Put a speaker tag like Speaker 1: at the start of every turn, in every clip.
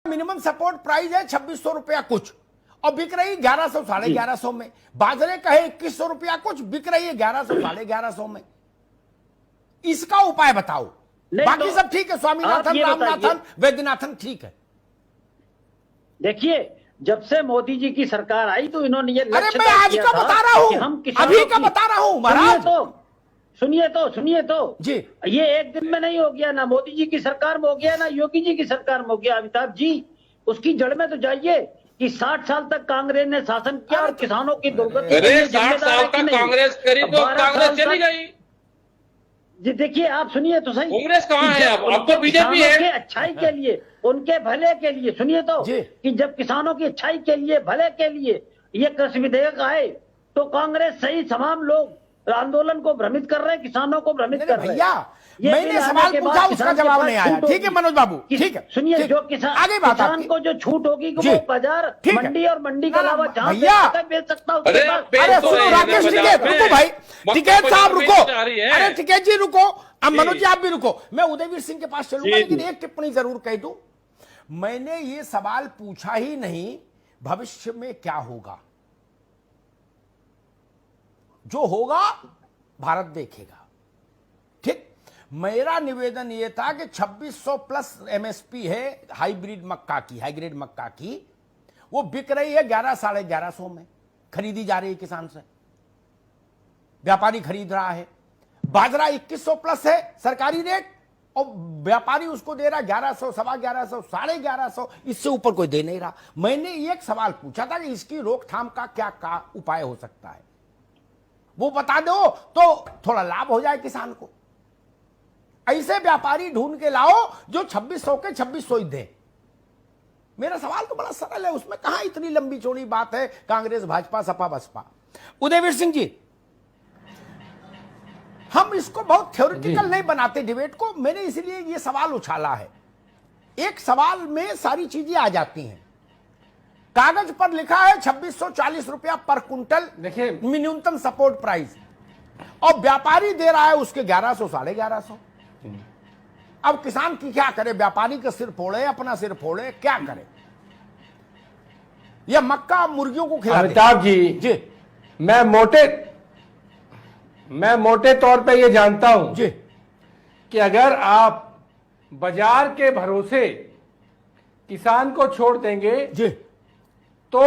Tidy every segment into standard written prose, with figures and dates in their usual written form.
Speaker 1: Minimum support price है 2600 रुपया कुछ और बिक रही 1100 1150 में। बाजरे का है 2100 रुपया कुछ, बिक रही है 1100 1150 में। इसका उपाय बताओ। बाकी सब ठीक है, स्वामीनाथन रामनाथन वैद्यनाथन ठीक है।
Speaker 2: देखिए, जब से मोदी जी की सरकार आई तो इन्होंने ये
Speaker 1: अरे मैं आज का बता रहा हूं, अभी का बता रहा हूं महाराज।
Speaker 2: सुनिए तो
Speaker 1: जी,
Speaker 2: ये एक दिन में नहीं हो गया, ना मोदी जी की सरकार में हो गया, ना योगी जी की सरकार में हो गया। अमिताभ जी, उसकी जड़ में तो जाइए कि 60 साल तक कांग्रेस ने शासन किया और किसानों की दुर्गति।
Speaker 3: अरे 60 साल तक कांग्रेस करी तो कांग्रेस चली गई।
Speaker 2: जी देखिए, आप सुनिए तो सही,
Speaker 3: कांग्रेस कहाँ है अब तो बीजेपी है।
Speaker 2: अच्छाई के लिए, उनके भले के लिए, सुनिए तो कि जब किसानों की अच्छाई के लिए, भले के लिए ये कृषि विधेयक आए तो कांग्रेस सही तमाम लोग आंदोलन को भ्रमित कर रहे हैं, किसानों को भ्रमित कर रहे हैं।
Speaker 1: भैया मैंने सवाल पूछा, उसका जवाब नहीं आया। ठीक है मनोज बाबू, ठीक है।
Speaker 2: सुनिए, जो किसान को जो छूट होगी कि वो बाजार, मंडी और मंडी के अलावा जहां बेच सकता हूँ।
Speaker 1: अरे सुनो राकेश टिकैत, रुको भाई, टिकैत साहब रुको। अरे टिकैत जी रुको, अब मनोज जी आप भी रुको। मैं उदयवीर सिंह के पास चलूंगा, लेकिन एक टिप्पणी जरूर कह दूं। मैंने ये सवाल पूछा ही नहीं भविष्य में क्या होगा। जो होगा भारत देखेगा। ठीक, मेरा निवेदन यह था कि 2600 प्लस एमएसपी है हाइब्रिड मक्का की, हाइब्रिड मक्का की, वो बिक रही है 11 साढ़े 1100 में, खरीदी जा रही है किसान से, व्यापारी खरीद रहा है। बाजरा 2100 प्लस है सरकारी रेट और व्यापारी उसको दे रहा 1100, 1150, 1150, इससे ऊपर कोई दे नहीं रहा। मैंने एक सवाल पूछा था कि इसकी रोकथाम का क्या उपाय हो सकता है, वो बता दो तो थोड़ा लाभ हो जाए किसान को। ऐसे व्यापारी ढूंढ के लाओ जो 2600 के 2600 ही दे। मेरा सवाल तो बड़ा सरल है, उसमें कहां इतनी लंबी चौड़ी बात है कांग्रेस भाजपा सपा बसपा। उदयवीर सिंह जी, हम इसको बहुत थ्योरेटिकल नहीं बनाते डिबेट को, मैंने इसलिए ये सवाल उछाला है। एक सवाल में सारी चीजें आ जाती हैं। कागज पर लिखा है 2640 रुपया पर कुंटल न्यूनतम सपोर्ट प्राइस, और व्यापारी दे रहा है उसके 1100 1150। अब किसान की क्या करे, व्यापारी का सिर फोड़े, अपना सिर फोड़े, क्या करे? यह मक्का मुर्गियों को खिला।
Speaker 4: अमिताभ जी, मैं मोटे तौर पे ये जानता हूं
Speaker 1: जी
Speaker 4: कि अगर आप बाजार के भरोसे किसान को छोड़ देंगे
Speaker 1: जी
Speaker 4: तो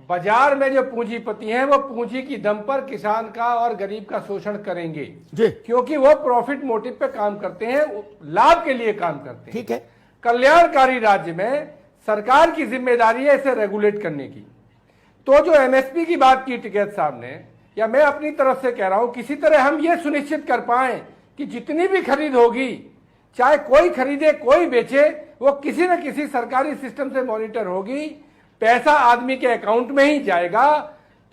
Speaker 4: बाजार में जो पूंजीपति हैं वो पूंजी की दम पर किसान का और गरीब का शोषण करेंगे
Speaker 1: जी,
Speaker 4: क्योंकि वो प्रॉफिट मोटिव पे काम करते हैं, लाभ के लिए काम करते हैं।
Speaker 1: ठीक है,
Speaker 4: कल्याणकारी राज्य में सरकार की जिम्मेदारी है इसे रेगुलेट करने की। तो जो एमएसपी की बात की टिकैत साहब ने, या मैं अपनी तरफ से कह रहा हूं, किसी तरह हम ये सुनिश्चित कर पाए कि जितनी भी खरीद होगी, चाहे कोई खरीदे कोई बेचे, वो किसी न किसी सरकारी सिस्टम से मॉनिटर होगी, पैसा आदमी के अकाउंट में ही जाएगा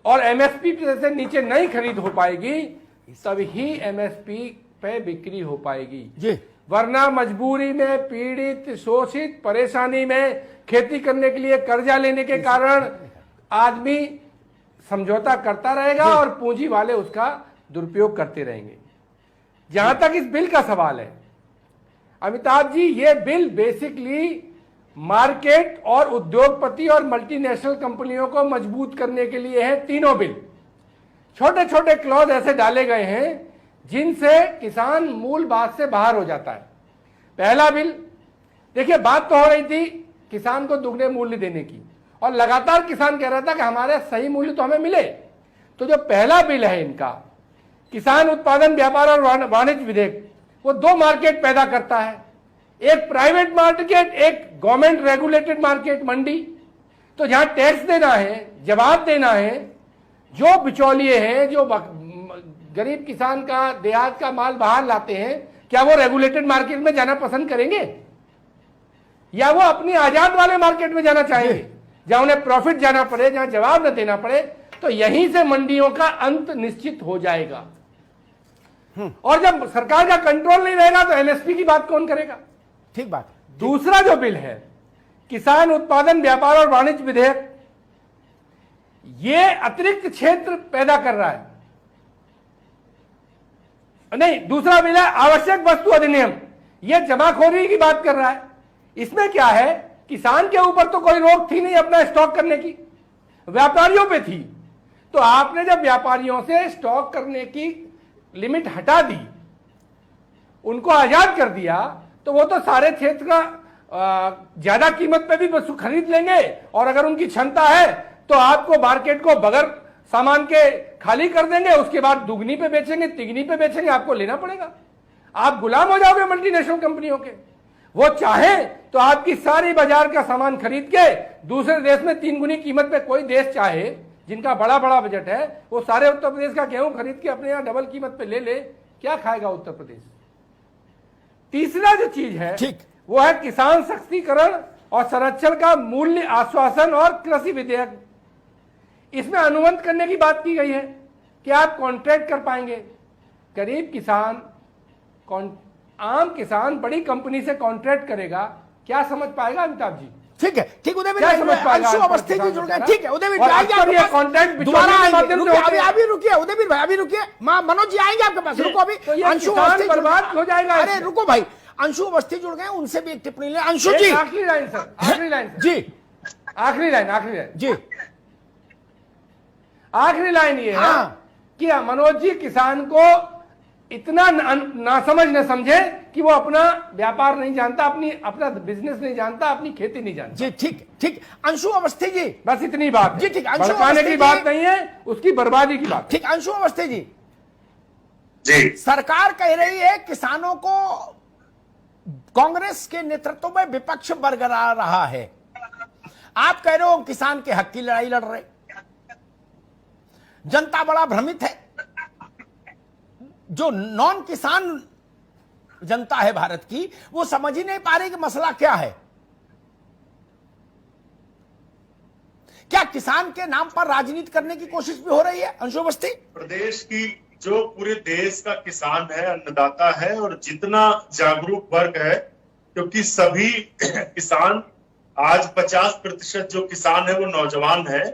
Speaker 4: और एमएसपी से नीचे नहीं खरीद हो पाएगी, तभी एमएसपी पे बिक्री हो पाएगी
Speaker 1: जी।
Speaker 4: वरना मजबूरी में पीड़ित, शोषित, परेशानी में खेती करने के लिए कर्जा लेने के कारण आदमी समझौता करता रहेगा और पूंजी वाले उसका दुरुपयोग करते रहेंगे। जहां तक इस बिल का सवाल है अमिताभ जी, ये बिल बेसिकली मार्केट और उद्योगपति और मल्टीनेशनल कंपनियों को मजबूत करने के लिए है। तीनों बिल छोटे छोटे क्लॉज ऐसे डाले गए हैं जिनसे किसान मूल बात से बाहर हो जाता है। पहला बिल, देखिए बात तो हो रही थी किसान को दुगने मूल्य देने की, और लगातार किसान कह रहा था कि हमारे सही मूल्य तो हमें मिले। तो जो पहला बिल है इनका, किसान उत्पादन व्यापार और वाणिज्य विधेयक, वो दो मार्केट पैदा करता है, एक प्राइवेट मार्केट, एक गवर्नमेंट रेगुलेटेड मार्केट, मंडी। तो जहां टैक्स देना है, जवाब देना है, जो बिचौलिए हैं, जो गरीब किसान का, देहात का माल बाहर लाते हैं, क्या वो रेगुलेटेड मार्केट में जाना पसंद करेंगे या वो अपनी आजाद वाले मार्केट में जाना चाहेंगे जहां उन्हें प्रॉफिट जाना पड़े, जहां जवाब न देना पड़े? तो यहीं से मंडियों का अंत निश्चित हो जाएगा। और जब सरकार का कंट्रोल नहीं रहेगा तो एमएसपी की बात कौन करेगा?
Speaker 1: ठीक बात।
Speaker 4: दूसरा जो बिल है किसान उत्पादन व्यापार और वाणिज्य विधेयक, ये अतिरिक्त क्षेत्र पैदा कर रहा है। नहीं, दूसरा बिल है आवश्यक वस्तु अधिनियम, ये जमाखोरी की बात कर रहा है। इसमें क्या है किसान के ऊपर तो कोई रोक थी नहीं अपना स्टॉक करने की, व्यापारियों पे थी। तो आपने जब व्यापारियों से स्टॉक करने की लिमिट हटा दी, उनको आजाद कर दिया, तो वो तो सारे क्षेत्र का ज्यादा कीमत पे भी वस्तु खरीद लेंगे, और अगर उनकी क्षमता है तो आपको मार्केट को बगैर सामान के खाली कर देंगे, उसके बाद दुगनी पे बेचेंगे, तिगनी पे बेचेंगे, आपको लेना पड़ेगा। आप गुलाम हो जाओगे मल्टीनेशनल कंपनियों के। वो चाहे तो आपकी सारी बाजार का सामान खरीद के दूसरे देश में 3 गुनी कीमत पे, कोई देश चाहे जिनका बड़ा बड़ा बजट है, वो सारे उत्तर प्रदेश का गेहूं खरीद के अपने यहां डबल कीमत पे ले ले, क्या खाएगा उत्तर प्रदेश? तीसरा जो चीज है वो है किसान सशक्तिकरण और संरक्षण का मूल्य आश्वासन और कृषि विधेयक। इसमें अनुबंध करने की बात की गई है कि आप कॉन्ट्रैक्ट कर पाएंगे। गरीब किसान, आम किसान बड़ी कंपनी से कॉन्ट्रैक्ट करेगा, क्या समझ पाएगा अमिताभ जी?
Speaker 1: ठीक है, ठीक। उदयवीर अंशु अवस्थी जी जुड़ गए। ठीक है उदयवीर भाई, दोबारा आएंगे। अभी रुकिए उदयवीर भाई, अभी रुकिए। मनोज जी आएंगे आपके पास, रुको अभी। अंशु अवस्थी
Speaker 4: बर्बाद हो जाएगा।
Speaker 1: अरे रुको भाई, अंशु अवस्थी जुड़ गए, उनसे भी एक टिप्पणी ले। अंशु जी
Speaker 4: आखिरी लाइन सर, आखिरी लाइन जी, आखिरी लाइन
Speaker 1: जी,
Speaker 4: आखिरी लाइन ये है कि मनोज जी किसान को इतना नासमझ न समझे कि वो अपना व्यापार नहीं जानता, अपना बिजनेस नहीं जानता, अपनी खेती नहीं जानता।
Speaker 1: जी ठीक ठीक। अंशु अवस्थी जी,
Speaker 4: बस इतनी बात
Speaker 1: जी। ठीक,
Speaker 4: भड़काने की बात नहीं है, उसकी बर्बादी की बात।
Speaker 1: ठीक, अंशु अवस्थी जी
Speaker 5: जी,
Speaker 1: सरकार कह रही है किसानों को कांग्रेस के नेतृत्व में विपक्ष बरकरार रहा है, आप कह रहे हो किसान के हक की लड़ाई लड़ रहे। जनता बड़ा भ्रमित है, जो नॉन किसान जनता है भारत की, वो समझ ही नहीं पा रही कि मसला क्या है। क्या किसान के नाम पर राजनीति करने की कोशिश भी हो रही है? अंशु अवस्थी,
Speaker 5: प्रदेश की जो पूरे देश का किसान है, अन्नदाता है, और जितना जागरूक वर्ग है, क्योंकि सभी किसान आज 50% जो किसान है वो नौजवान है,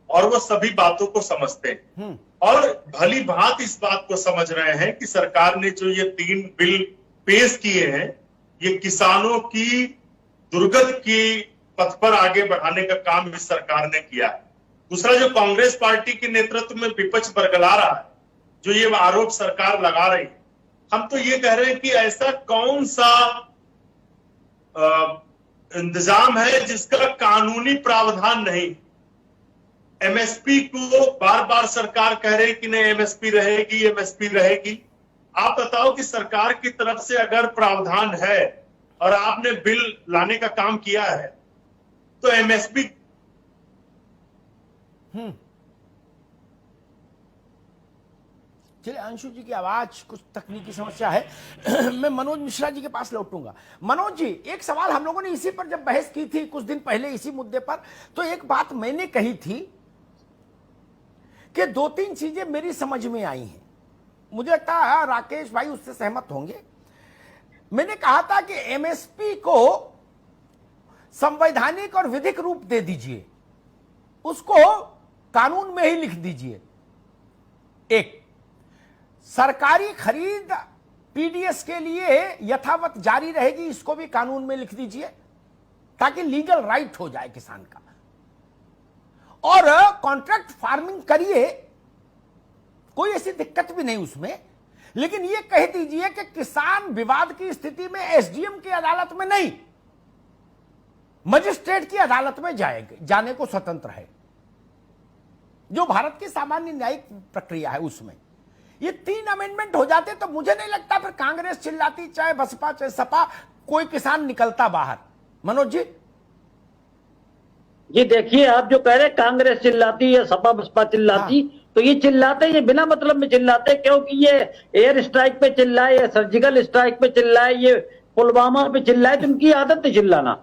Speaker 5: और वो सभी बातों को समझते हैं और भली भांति इस बात को समझ रहे हैं कि सरकार ने जो ये 3 बिल पेश किए हैं, ये किसानों की दुर्गति की पथ पर आगे बढ़ाने का काम इस सरकार ने किया है। दूसरा, जो कांग्रेस पार्टी के नेतृत्व में विपक्ष बरगला रहा है, जो ये आरोप सरकार लगा रही है, हम तो ये कह रहे हैं कि ऐसा कौन सा इंतजाम है जिसका कानूनी प्रावधान नहीं। एमएसपी को बार बार सरकार कह रही कि नहीं एमएसपी रहेगी, एमएसपी रहेगी। आप बताओ कि सरकार की तरफ से अगर प्रावधान है और आपने बिल लाने का काम किया है, तो एमएसपी
Speaker 1: चलिए, अंशु जी की आवाज कुछ तकनीकी समस्या है। मैं मनोज मिश्रा जी के पास लौटूंगा। मनोज जी, एक सवाल हम लोगों ने इसी पर जब बहस की थी कुछ दिन पहले इसी मुद्दे पर, तो एक बात मैंने कही थी कि 2-3 चीजें मेरी समझ में आई हैं, मुझे लगता है राकेश भाई उससे सहमत होंगे। मैंने कहा था कि एमएसपी को संवैधानिक और विधिक रूप दे दीजिए, उसको कानून में ही लिख दीजिए। एक, सरकारी खरीद पीडीएस के लिए यथावत जारी रहेगी, इसको भी कानून में लिख दीजिए ताकि लीगल राइट हो जाए किसान का। और कॉन्ट्रैक्ट फार्मिंग करिए, कोई ऐसी दिक्कत भी नहीं उसमें, लेकिन यह कह दीजिए कि किसान विवाद की स्थिति में एसडीएम की अदालत में नहीं, मजिस्ट्रेट की अदालत में जाने को स्वतंत्र है, जो भारत की सामान्य न्यायिक प्रक्रिया है। उसमें ये 3 अमेंडमेंट हो जाते तो मुझे नहीं लगता फिर कांग्रेस चिल्लाती, चाहे बसपा चाहे सपा, कोई किसान निकलता बाहर। मनोज जी
Speaker 2: देखिए, आप जो कह रहे हैं कांग्रेस चिल्लाती या सपा बसपा चिल्लाती, तो ये चिल्लाते, ये बिना मतलब में चिल्लाते, क्योंकि ये एयर स्ट्राइक पे चिल्लाए या सर्जिकल स्ट्राइक पे चिल्लाए, ये पुलवामा पे चिल्लाए, तो उनकी आदत है चिल्लाना।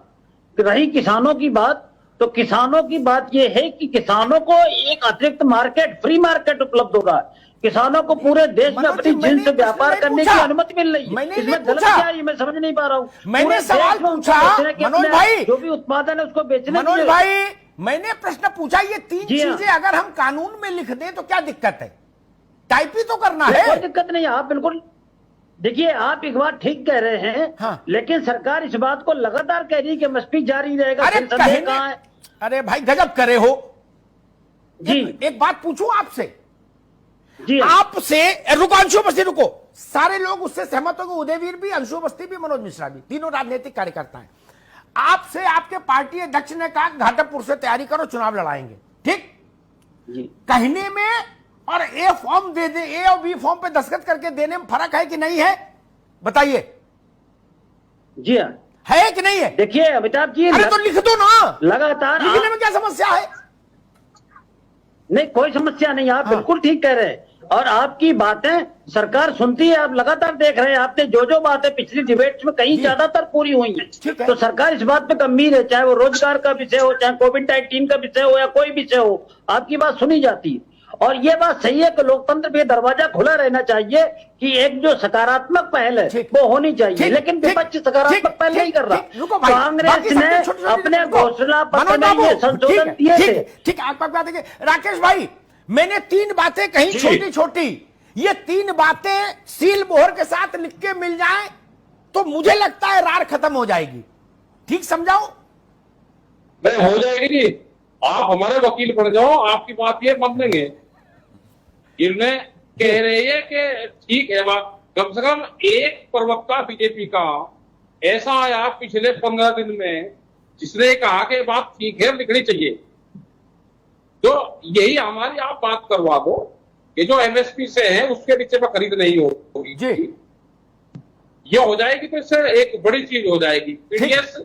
Speaker 2: रही किसानों की बात, तो किसानों की बात ये है कि किसानों को एक अतिरिक्त मार्केट, फ्री मार्केट उपलब्ध होगा। किसानों को पूरे देश में अपनी जिन से व्यापार करने की अनुमति मिल रही है। इसमें गलत क्या है, मैं समझ नहीं पा रहा हूँ।
Speaker 1: मैंने सवाल पूछा मनोज भाई,
Speaker 2: जो भी उत्पादन है उसको बेचने।
Speaker 1: मनोज भाई, मैंने प्रश्न पूछा, ये 3 चीजें अगर हम कानून में लिख दें तो क्या दिक्कत है? टाइप ही तो करना है,
Speaker 2: कोई दिक्कत नहीं। आप बिल्कुल देखिए, आप एक बात ठीक कह रहे हैं।
Speaker 1: हाँ।
Speaker 2: लेकिन सरकार इस बात को लगातार कह रही है कि एमएसपी जारी रहेगा।
Speaker 1: अरे
Speaker 2: फिर संदेह
Speaker 1: कहेंगे,
Speaker 2: कहाँ है?
Speaker 1: अरे भाई गजब करे हो।
Speaker 2: जी
Speaker 1: एक बात पूछूं आपसे,
Speaker 2: जी
Speaker 1: आपसे रुको अंशु अवस्थी, रुको। सारे लोग उससे सहमत होंगे, उदयवीर भी, अंशु अवस्थी भी, मनोज मिश्रा भी, तीनों राजनीतिक कार्यकर्ता हैं। आपसे आपके पार्टी अध्यक्ष ने कहा घाटमपुर से तैयारी करो, चुनाव लड़ाएंगे, ठीक?
Speaker 2: जी
Speaker 1: कहने में और ए फॉर्म दे दे, ए और बी फॉर्म पे दस्तखत करके देने में फर्क है कि नहीं है? बताइए,
Speaker 2: जी हाँ।
Speaker 1: है कि नहीं है?
Speaker 2: देखिए अमिताभ जी,
Speaker 1: अरे तो लिख दो ना,
Speaker 2: लगातार
Speaker 1: लिखने में क्या समस्या है?
Speaker 2: नहीं, कोई समस्या नहीं। आप
Speaker 1: हाँ।
Speaker 2: बिल्कुल ठीक कह रहे हैं और आपकी बातें सरकार सुनती है। आप लगातार देख रहे हैं, आपने जो बातें पिछली डिबेट्स में कहीं ज्यादातर पूरी हुई
Speaker 1: ठीक
Speaker 2: हैं।
Speaker 1: है।
Speaker 2: तो सरकार इस बात पे गंभीर है, चाहे वो रोजगार का विषय हो, चाहे कोविड-19 का विषय हो या कोई विषय हो, आपकी बात सुनी जाती है। और ये बात सही है कि लोकतंत्र पे दरवाजा खुला रहना चाहिए कि एक जो सकारात्मक पहल है
Speaker 1: ठीक।
Speaker 2: वो होनी चाहिए,
Speaker 1: ठीक,
Speaker 2: लेकिन
Speaker 1: ठीक,
Speaker 2: विपक्ष सकारात्मक
Speaker 1: ठीक,
Speaker 2: पहल नहीं कर रहा।
Speaker 1: ठीक, रुको भाई, बाकी
Speaker 2: कांग्रेस
Speaker 1: सबके
Speaker 2: ने
Speaker 1: छोटे-छोटे
Speaker 2: अपने
Speaker 1: रुको।
Speaker 2: घोषणा पत्र
Speaker 1: मनोज
Speaker 2: में
Speaker 1: बाबू,
Speaker 2: ये
Speaker 1: ठीक
Speaker 2: संशोधन
Speaker 1: है,
Speaker 2: किए
Speaker 1: ठीक
Speaker 2: थे।
Speaker 1: है, ठीक है, आप बात देखिए। राकेश भाई, मैंने 3 बातें कही
Speaker 5: जी।
Speaker 1: छोटी छोटी, ये 3 बातें सील मोहर के साथ लिख के मिल जाए तो मुझे लगता है रार खत्म हो जाएगी। ठीक समझाओ?
Speaker 3: नहीं हो जाएगी जी, आप हमारे वकील बन जाओ, आपकी बात ये मान लेंगे। इन्हें कह रहे हैं कि ठीक है, कम से कम एक प्रवक्ता बीजेपी का ऐसा आया पिछले 15 दिन में जिसने कहा कि बात ठीक है, लिखनी चाहिए। तो यही हमारी आप बात करवा दो कि जो एमएसपी से है उसके नीचे पर खरीद नहीं होगी
Speaker 1: जी।
Speaker 3: ये हो जाएगी तो इससे एक बड़ी चीज हो जाएगी। पीडीएस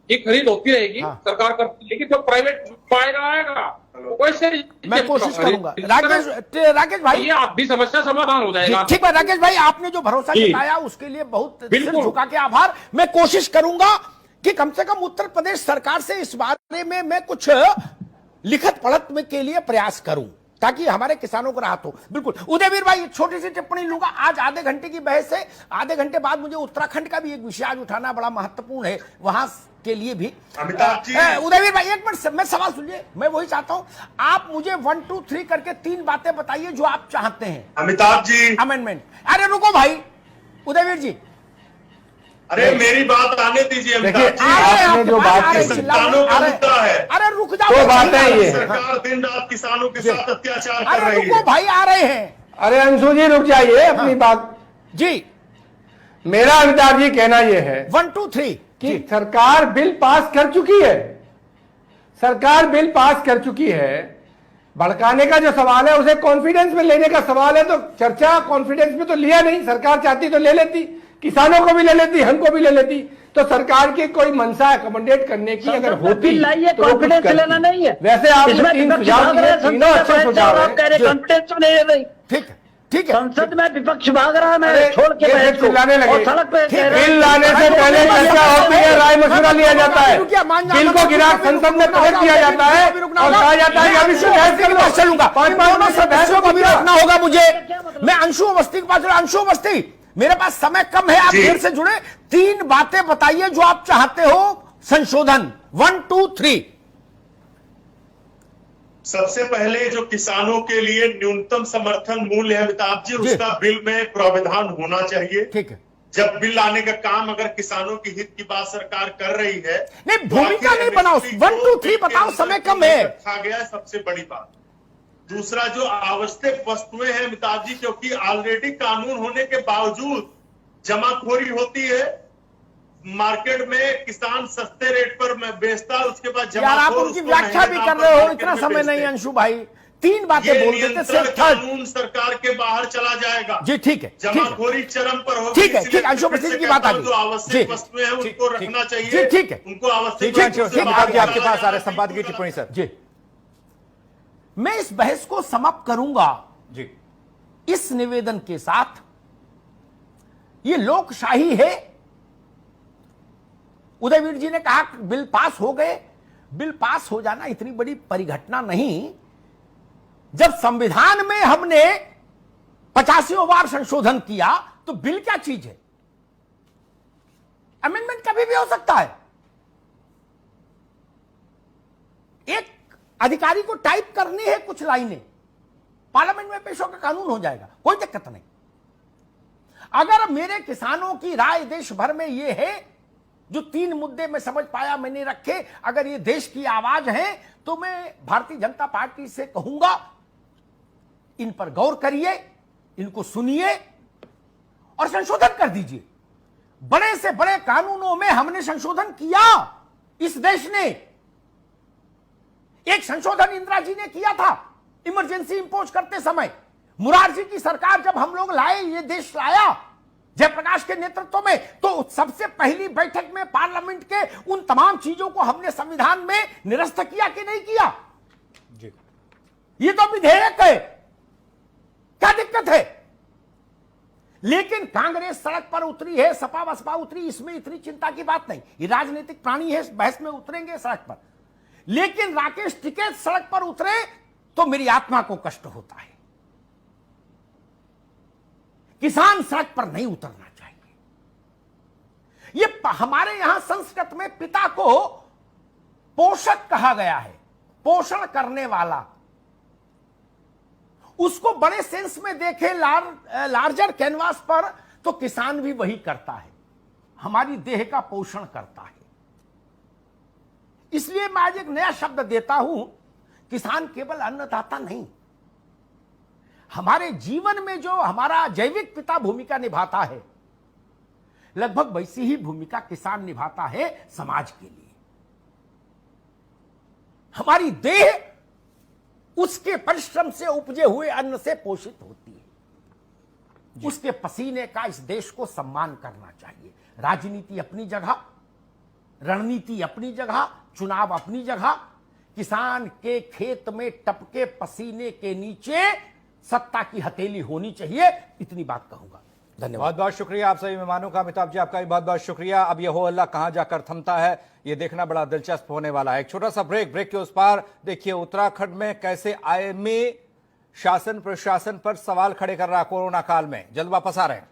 Speaker 3: की खरीद होती रहेगी,
Speaker 1: हाँ।
Speaker 3: सरकार करती, लेकिन जो प्राइवेट बायर आएगा वैसे
Speaker 1: मैं कोशिश करूंगा। राकेश भाई,
Speaker 3: ये आपकी समस्या समाधान हो जाएगा।
Speaker 1: ठीक है राकेश भाई, आपने जो भरोसा
Speaker 3: जी।
Speaker 1: जताया उसके लिए बहुत सिर
Speaker 3: बिल्कुल।
Speaker 1: झुका के आभार। मैं कोशिश करूंगा कि कम से कम उत्तर प्रदेश सरकार से इस बारे में मैं कुछ लिखत पढ़त में के लिए प्रयास करूं ताकि हमारे किसानों को राहत हो। बिल्कुल उदयवीर भाई, छोटी सी टिप्पणी लूंगा। आज आधे घंटे की बहस है, आधे घंटे बाद मुझे उत्तराखंड का भी एक विषय आज उठाना बड़ा महत्वपूर्ण है, वहां के लिए भी।
Speaker 5: अमिताभ जी,
Speaker 1: उदयवीर भाई एक मिनट, मैं सवाल सुनिए, मैं वही चाहता हूं, आप मुझे 1 2 3 करके 3 बातें बताइए जो आप चाहते हैं
Speaker 5: अमिताभ जी,
Speaker 1: अमेंडमेंट। अरे रुको भाई, उदयवीर जी,
Speaker 5: अरे मेरी बात आने दीजिए अमिताभ
Speaker 4: देखिए,
Speaker 5: जी।
Speaker 4: आपने जो बात की,
Speaker 5: किसानों का मुद्दा है।
Speaker 1: अरे रुक जाओ,
Speaker 4: तो बातें ये
Speaker 5: सरकार दिन रात किसानों के साथ अत्याचार कर
Speaker 1: अरे
Speaker 5: रही
Speaker 1: रुको
Speaker 5: है।
Speaker 1: भाई, आ रहे हैं
Speaker 4: अरे अंशु जी रुक जाइए अपनी बात।
Speaker 1: जी।
Speaker 4: मेरा अमिताभ जी कहना यह है
Speaker 1: 1 2 3
Speaker 4: कि सरकार बिल पास कर चुकी है, सरकार बिल पास कर चुकी है। भड़काने का जो सवाल है उसे कॉन्फिडेंस में लेने का सवाल है, तो चर्चा कॉन्फिडेंस में तो लिया नहीं। सरकार चाहती तो ले लेती, किसानों को भी ले लेती, हमको भी ले लेती। तो सरकार की कोई मंशा अकोमोडेट करने की अगर होती
Speaker 2: लाइए,
Speaker 4: तो वो कुछ
Speaker 2: कॉन्फिडेंस
Speaker 4: करती।
Speaker 2: लेना नहीं है।
Speaker 4: वैसे आपने
Speaker 2: इसमें
Speaker 4: 3
Speaker 2: विपक्ष
Speaker 4: सुझाव
Speaker 2: भाग
Speaker 4: दिए,
Speaker 2: रहा है,
Speaker 4: तीनों
Speaker 2: संसद
Speaker 4: अच्छे
Speaker 2: में
Speaker 4: सुझाव
Speaker 2: आप कह रहे
Speaker 4: हैं।
Speaker 2: कॉन्फिडेंस में नहीं।
Speaker 1: ठीक है, ठीक है।
Speaker 2: संसद में विपक्ष भाग रहा है, मैं
Speaker 4: अरे,
Speaker 2: छोड़ के
Speaker 4: कैसे
Speaker 2: बहस को
Speaker 4: चिल्लाने लगे?
Speaker 2: और सड़क पे कह रहे हैं-
Speaker 4: बिल लाने से पहले चर्चा होती है, राय मशवरा लिया जाता है, बिल को गिरा संसद में पेश किया जाता है और कहा जाता है कि अभी से बहस कर लो।
Speaker 1: चलूंगा
Speaker 4: 5-5 मिनट से बहस
Speaker 1: को भी
Speaker 4: को
Speaker 1: रोकना होगा मुझे। मैं अंशु अवस्थी के पास चला। अंशु अवस्थी, मेरे पास समय कम है, आप
Speaker 5: जी।
Speaker 1: देर से जुड़े, 3 बातें बताइए जो आप चाहते हो संशोधन। 1 2 3।
Speaker 5: सबसे पहले जो किसानों के लिए न्यूनतम समर्थन मूल्य है अमिताभ जी, उसका बिल में प्रावधान होना चाहिए।
Speaker 1: ठीक है।
Speaker 5: जब बिल लाने का काम अगर किसानों की हित की बात सरकार कर रही है,
Speaker 1: नहीं,
Speaker 5: तो
Speaker 1: भूमिका
Speaker 5: आखिर
Speaker 1: नहीं बनाओ।
Speaker 5: MSP
Speaker 1: 1 2
Speaker 5: को
Speaker 1: 3 बताओ,
Speaker 5: बिल के
Speaker 1: समय
Speaker 5: अंदर
Speaker 1: कम है।
Speaker 5: रखा गया है, सबसे बड़ी बात। दूसरा, जो आवश्यक वस्तुएं हैं अमिताभ जी, क्योंकि ऑलरेडी कानून होने के बावजूद जमाखोरी होती है, मार्केट में किसान सस्ते रेट पर बेचता है, उसके बाद
Speaker 1: यार आप
Speaker 5: जमाखोर
Speaker 1: उनकी
Speaker 5: उसको
Speaker 1: व्याख्या भी
Speaker 5: महंगे
Speaker 1: कर
Speaker 5: दाम
Speaker 1: रहे
Speaker 5: पर
Speaker 1: हो,
Speaker 5: मार्केट
Speaker 1: इतना
Speaker 5: में
Speaker 1: समय
Speaker 5: बेचते
Speaker 1: नहीं
Speaker 5: हैं।
Speaker 1: अंशु भाई। 3 बातें
Speaker 5: ये
Speaker 1: बोल देते,
Speaker 5: नियंत्रण
Speaker 1: सिर्फ थर्ड।
Speaker 5: कानून सरकार के बाहर चला जाएगा।
Speaker 1: जी ठीक है, ठीक है,
Speaker 5: जमाखोरी चरम पर होगी।
Speaker 1: ठीक है,
Speaker 5: इसलिए
Speaker 1: ठीक है, अंशु
Speaker 5: फिर से
Speaker 1: प्रसिद्ध की
Speaker 5: कहता
Speaker 1: बात आ
Speaker 5: हूं,
Speaker 1: गई।
Speaker 5: जो आवश्यक
Speaker 1: जी,
Speaker 5: वस्तुएं हैं उनको रखना चाहिए।
Speaker 1: जी, ठीक है।
Speaker 5: उनको आवश्यक
Speaker 1: ठीक है,
Speaker 5: वस्तुओं से
Speaker 1: ठीक है,
Speaker 5: बाहर
Speaker 1: जी, आपके
Speaker 5: निकाला
Speaker 6: पास आ रहे
Speaker 5: जाए।
Speaker 6: संपादक की टिप्पणी सर।
Speaker 1: जी। मैं इस बहस को समाप्त करूंगा
Speaker 6: जी
Speaker 1: इस निवेदन के साथ, ये लोकशाही है। उदयवीर जी ने कहा बिल पास हो गए। बिल पास हो जाना इतनी बड़ी परिघटना नहीं। जब संविधान में हमने 85 बार संशोधन किया तो बिल क्या चीज है? अमेंडमेंट कभी भी हो सकता है। एक अधिकारी को टाइप करनी है कुछ लाइनें, पार्लियामेंट में पेश होकर कानून हो जाएगा, कोई दिक्कत नहीं। अगर मेरे किसानों की राय देश भर में ये है, जो 3 मुद्दे मैं समझ पाया मैंने रखे, अगर ये देश की आवाज है, तो मैं भारतीय जनता पार्टी से कहूंगा, इन पर गौर करिए, इनको सुनिए और संशोधन कर दीजिए। बड़े से बड़े कानूनों में हमने संशोधन किया, इस देश ने। एक संशोधन इंदिरा जी ने किया था इमरजेंसी इंपोज करते समय। मुरारजी की सरकार जब हम लोग लाए, ये देश लाया जयप्रकाश के नेतृत्व में, तो सबसे पहली बैठक में पार्लियामेंट के उन तमाम चीजों को हमने संविधान में निरस्त किया कि नहीं किया?
Speaker 6: जी।
Speaker 1: ये तो विधेयक है, क्या दिक्कत है? लेकिन कांग्रेस सड़क पर उतरी है, सपा बसपा उतरी, इसमें इतनी चिंता की बात नहीं। ये राजनीतिक प्राणी है, बहस में उतरेंगे सड़क पर। लेकिन राकेश टिकैत सड़क पर उतरे तो मेरी आत्मा को कष्ट होता है। किसान सड़क पर नहीं उतरना चाहिए। ये हमारे यहां संस्कृत में पिता को पोषक कहा गया है, पोषण करने वाला। उसको बड़े सेंस में देखे, लार्जर कैनवास पर, तो किसान भी वही करता है, हमारी देह का पोषण करता है। इसलिए मैं आज एक नया शब्द देता हूं, किसान केवल अन्नदाता नहीं, हमारे जीवन में जो हमारा जैविक पिता भूमिका निभाता है, लगभग वैसी ही भूमिका किसान निभाता है समाज के लिए। हमारी देह उसके परिश्रम से उपजे हुए अन्न से पोषित होती है। उसके पसीने का इस देश को सम्मान करना चाहिए। राजनीति अपनी जगह, रणनीति अपनी जगह, चुनाव अपनी जगह। किसान के खेत में टपके पसीने के नीचे सत्ता की हथेली होनी चाहिए, इतनी बात कहूंगा। धन्यवाद।
Speaker 6: बहुत बहुत शुक्रिया आप सभी मेहमानों का। अमिताभ जी आपका भी बहुत बहुत शुक्रिया। अब ये हो हल्ला कहां जाकर थमता है, ये देखना बड़ा दिलचस्प होने वाला है। एक छोटा सा ब्रेक के उस पार देखिए उत्तराखंड में कैसे आईएमए शासन प्रशासन पर सवाल खड़े कर रहा कोरोना काल में। जल्द वापस आ रहे हैं।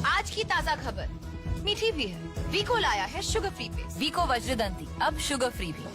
Speaker 7: आज की ताजा खबर मीठी भी है। वीको लाया है शुगर फ्री पेस्ट। वीको वज्रदंती अब शुगर फ्री भी।